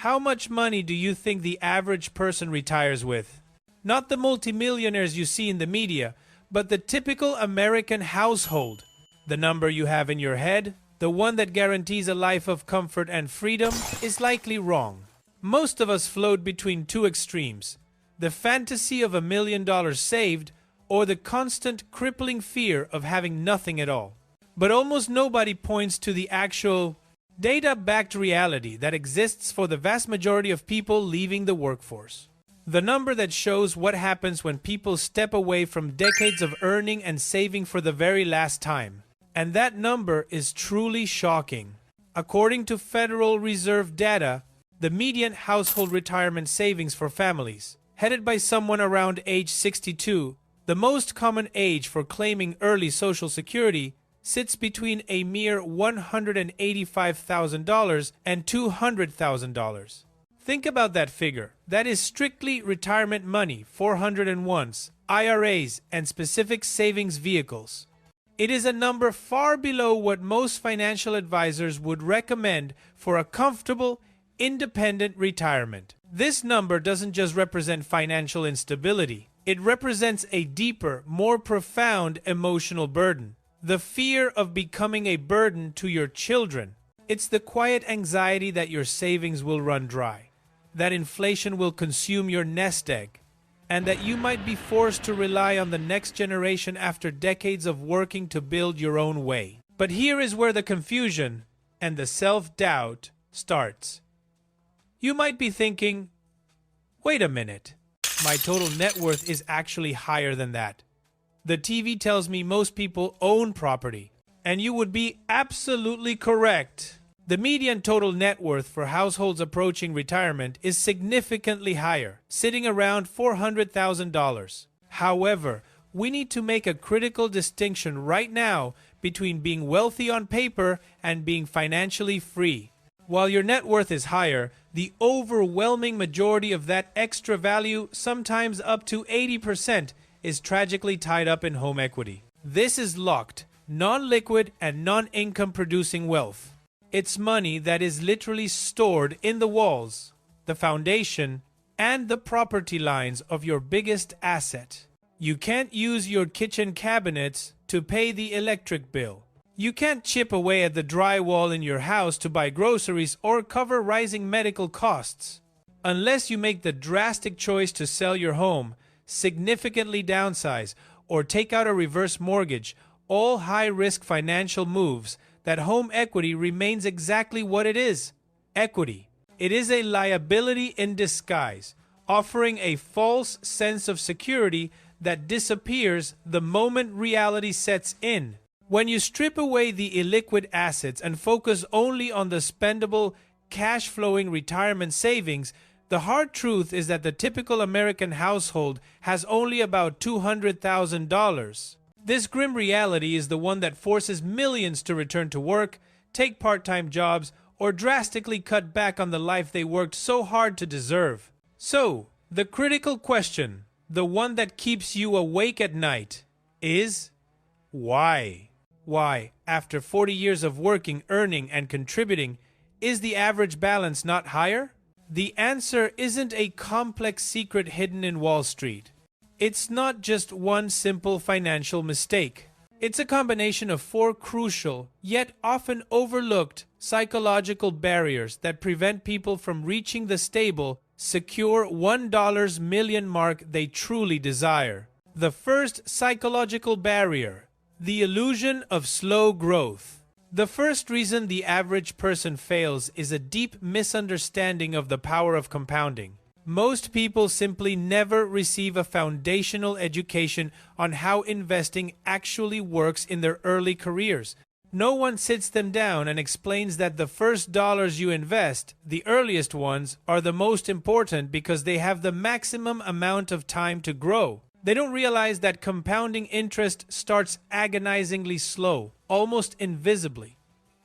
How much money do you think the average person retires with? Not the multimillionaires you see in the media, but the typical American household. The number you have in your head, the one that guarantees a life of comfort and freedom, is likely wrong. Most of us float between two extremes: the fantasy of $1 million saved, or the constant crippling fear of having nothing at all. But almost nobody points to the actual data-backed reality that exists for the vast majority of people leaving the workforce. The number that shows what happens when people step away from decades of earning and saving for the very last time. And that number is truly shocking. According to Federal Reserve data, the median household retirement savings for families, headed by someone around age 62, the most common age for claiming early Social Security, sits between a mere $185,000 and $200,000. Think about that figure. That is strictly retirement money, 401s, IRAs, and specific savings vehicles. It is a number far below what most financial advisors would recommend for a comfortable, independent retirement. This number doesn't just represent financial instability. It represents a deeper, more profound emotional burden. The fear of becoming a burden to your children. It's the quiet anxiety that your savings will run dry, that inflation will consume your nest egg, and that you might be forced to rely on the next generation after decades of working to build your own way. But here is where the confusion and the self-doubt starts. You might be thinking, wait a minute, my total net worth is actually higher than that. The TV tells me most people own property, and you would be absolutely correct. The median total net worth for households approaching retirement is significantly higher, sitting around $400,000. However, we need to make a critical distinction right now between being wealthy on paper and being financially free. While your net worth is higher, the overwhelming majority of that extra value, sometimes up to 80%, is tragically tied up in home equity. This is locked, non-liquid, and non-income producing wealth. It's money that is literally stored in the walls, the foundation, and the property lines of your biggest asset. You can't use your kitchen cabinets to pay the electric bill. You can't chip away at the drywall in your house to buy groceries or cover rising medical costs. Unless you make the drastic choice to sell your home, significantly downsize, or take out a reverse mortgage, all high-risk financial moves, that home equity remains exactly what it is: equity. It is a liability in disguise, offering a false sense of security that disappears the moment reality sets in. When you strip away the illiquid assets and focus only on the spendable, cash-flowing retirement savings, the hard truth is that the typical American household has only about $200,000. This grim reality is the one that forces millions to return to work, take part-time jobs, or drastically cut back on the life they worked so hard to deserve. So, the critical question, the one that keeps you awake at night, is why? Why, after 40 years of working, earning, and contributing, is the average balance not higher? The answer isn't a complex secret hidden in Wall Street. It's not just one simple financial mistake. It's a combination of four crucial, yet often overlooked, psychological barriers that prevent people from reaching the stable, secure $1 million mark they truly desire. The first psychological barrier: the illusion of slow growth. The first reason the average person fails is a deep misunderstanding of the power of compounding. Most people simply never receive a foundational education on how investing actually works in their early careers. No one sits them down and explains that the first dollars you invest, the earliest ones, are the most important because they have the maximum amount of time to grow. They don't realize that compounding interest starts agonizingly slow, almost invisibly.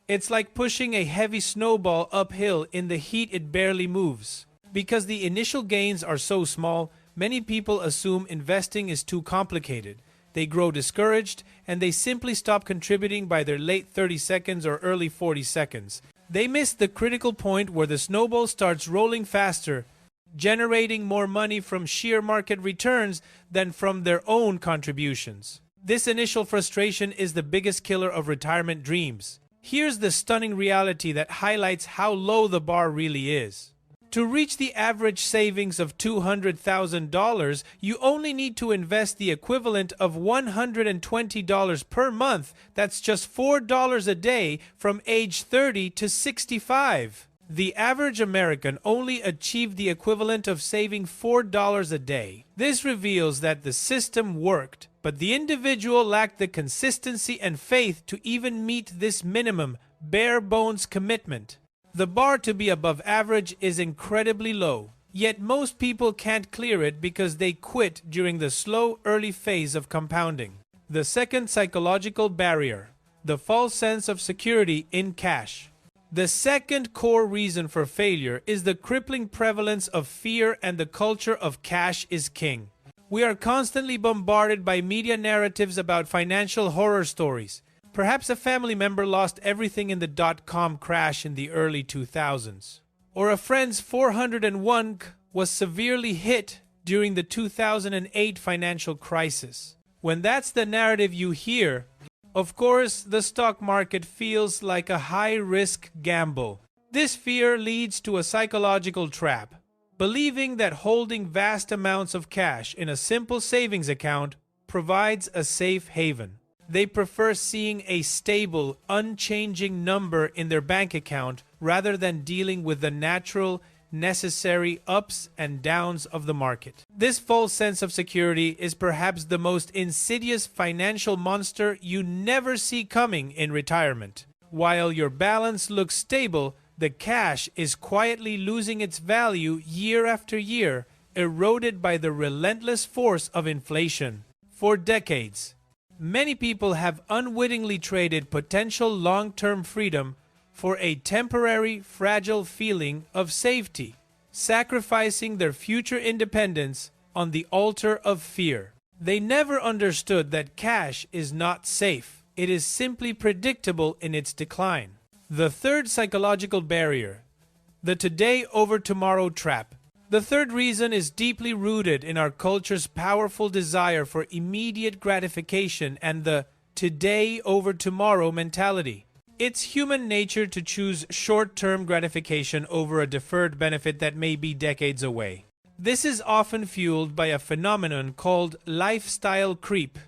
It's like pushing a heavy snowball uphill in the heat it barely moves. Because the initial gains are so small, many people assume investing is too complicated. They grow discouraged, and they simply stop contributing by their late 30 seconds or early 40 seconds. They miss the critical point where the snowball starts rolling faster, generating more money from sheer market returns than from their own contributions. This initial frustration is the biggest killer of retirement dreams. Here's the stunning reality that highlights how low the bar really is. To reach the average savings of $200,000, you only need to invest the equivalent of $120 per month. That's just $4 a day from age 30 to 65. The average American only achieved the equivalent of saving $4 a day. This reveals that the system worked, but the individual lacked the consistency and faith to even meet this minimum, bare-bones commitment. The bar to be above average is incredibly low, yet most people can't clear it because they quit during the slow, early phase of compounding. The second psychological barrier, the false sense of security in cash. The second core reason for failure is the crippling prevalence of fear and the culture of cash is king. We are constantly bombarded by media narratives about financial horror stories. Perhaps a family member lost everything in the dot-com crash in the early 2000s. Or a friend's 401k was severely hit during the 2008 financial crisis. When that's the narrative you hear, of course, the stock market feels like a high-risk gamble. This fear leads to a psychological trap, believing that holding vast amounts of cash in a simple savings account provides a safe haven. They prefer seeing a stable, unchanging number in their bank account rather than dealing with the natural, necessary ups and downs of the market. This false sense of security is perhaps the most insidious financial monster you never see coming in retirement. While your balance looks stable, the cash is quietly losing its value year after year, eroded by the relentless force of inflation. For decades, many people have unwittingly traded potential long-term freedom for a temporary, fragile feeling of safety, sacrificing their future independence on the altar of fear. They never understood that cash is not safe. It is simply predictable in its decline. The third psychological barrier, the today over tomorrow trap. The third reason is deeply rooted in our culture's powerful desire for immediate gratification and the today over tomorrow mentality. It's human nature to choose short-term gratification over a deferred benefit that may be decades away. This is often fueled by a phenomenon called lifestyle creep,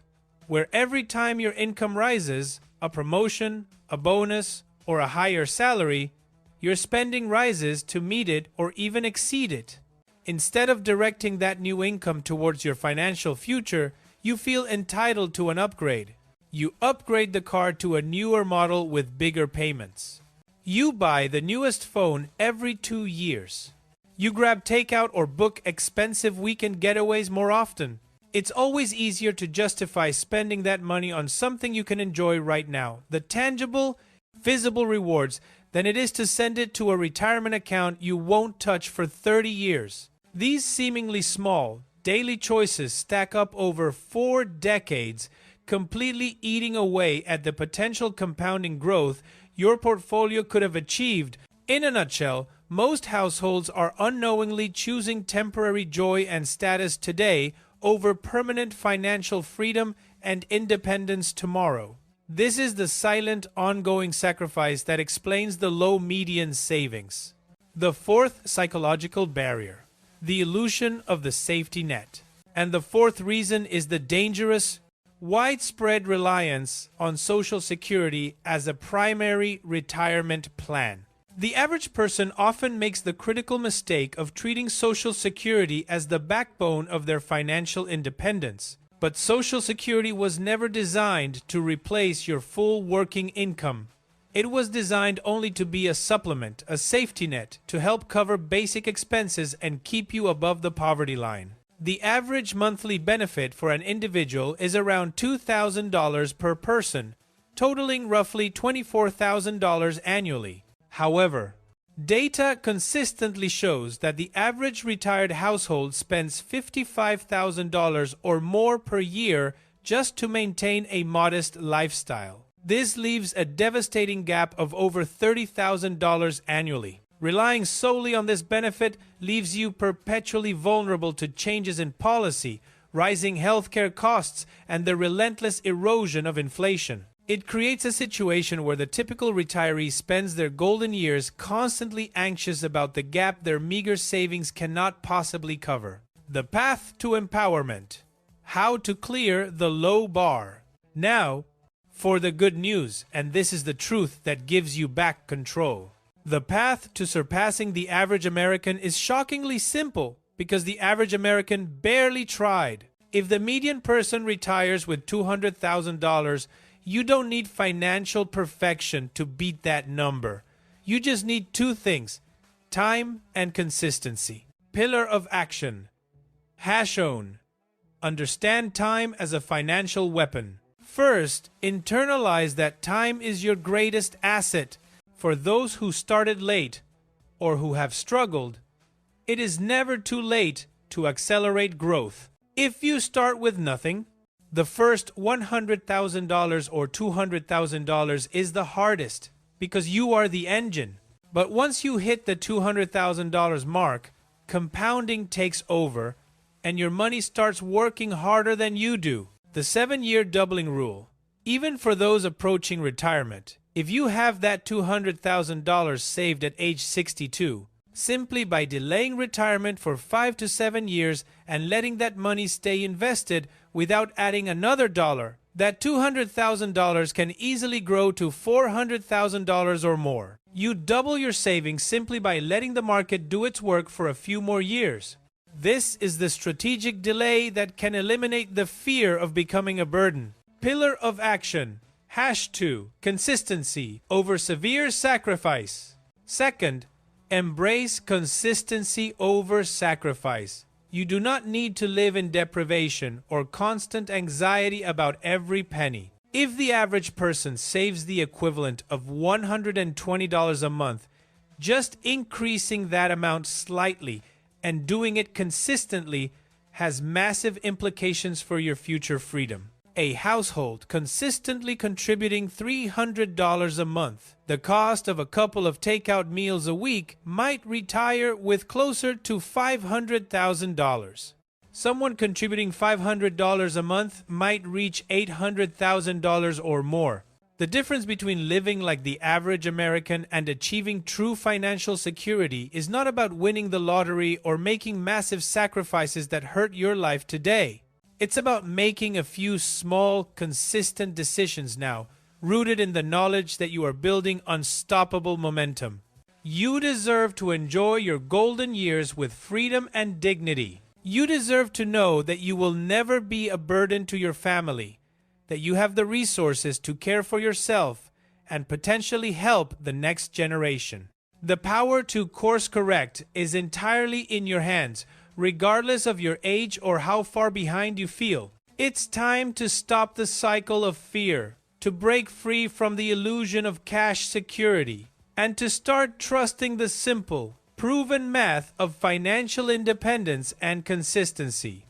where every time your income rises, a promotion, a bonus, or a higher salary, your spending rises to meet it or even exceed it. Instead of directing that new income towards your financial future, you feel entitled to an upgrade. You upgrade the car to a newer model with bigger payments. You buy the newest phone every 2 years. You grab takeout or book expensive weekend getaways more often. It's always easier to justify spending that money on something you can enjoy right now, the tangible, visible rewards, than it is to send it to a retirement account you won't touch for 30 years. These seemingly small, daily choices stack up over 4 decades, completely eating away at the potential compounding growth your portfolio could have achieved. In a nutshell, most households are unknowingly choosing temporary joy and status today over permanent financial freedom and independence tomorrow. This is the silent, ongoing sacrifice that explains the low median savings. The fourth psychological barrier, the illusion of the safety net. And the fourth reason is the dangerous, widespread reliance on Social Security as a primary retirement plan. The average person often makes the critical mistake of treating Social Security as the backbone of their financial independence. But Social Security was never designed to replace your full working income. It was designed only to be a supplement, a safety net, to help cover basic expenses and keep you above the poverty line. The average monthly benefit for an individual is around $2,000 per person, totaling roughly $24,000 annually. However, data consistently shows that the average retired household spends $55,000 or more per year just to maintain a modest lifestyle. This leaves a devastating gap of over $30,000 annually. Relying solely on this benefit leaves you perpetually vulnerable to changes in policy, rising healthcare costs, and the relentless erosion of inflation. It creates a situation where the typical retiree spends their golden years constantly anxious about the gap their meager savings cannot possibly cover. The path to empowerment. How to clear the low bar. Now, for the good news, and this is the truth that gives you back control. The path to surpassing the average American is shockingly simple because the average American barely tried. If the median person retires with $200,000, you don't need financial perfection to beat that number. You just need two things: time and consistency. Pillar of action. Hashone. Understand time as a financial weapon. First, internalize that time is your greatest asset. For those who started late or who have struggled, it is never too late to accelerate growth. If you start with nothing, the first $100,000 or $200,000 is the hardest because you are the engine. But once you hit the $200,000 mark, compounding takes over and your money starts working harder than you do. The 7-year doubling rule. Even for those approaching retirement, if you have that $200,000 saved at age 62, simply by delaying retirement for 5 to 7 years and letting that money stay invested without adding another dollar, that $200,000 can easily grow to $400,000 or more. You double your savings simply by letting the market do its work for a few more years. This is the strategic delay that can eliminate the fear of becoming a burden. Pillar of action. #2. Consistency over severe sacrifice. Second, embrace consistency over sacrifice. You do not need to live in deprivation or constant anxiety about every penny. If the average person saves the equivalent of $120 a month, just increasing that amount slightly and doing it consistently has massive implications for your future freedom. A household consistently contributing $300 a month, the cost of a couple of takeout meals a week, might retire with closer to $500,000. Someone contributing $500 a month might reach $800,000 or more. The difference between living like the average American and achieving true financial security is not about winning the lottery or making massive sacrifices that hurt your life today. It's about making a few small, consistent decisions now, rooted in the knowledge that you are building unstoppable momentum. You deserve to enjoy your golden years with freedom and dignity. You deserve to know that you will never be a burden to your family, that you have the resources to care for yourself and potentially help the next generation. The power to course correct is entirely in your hands, regardless of your age or how far behind you feel. It's time to stop the cycle of fear, to break free from the illusion of cash security, and to start trusting the simple, proven math of financial independence and consistency.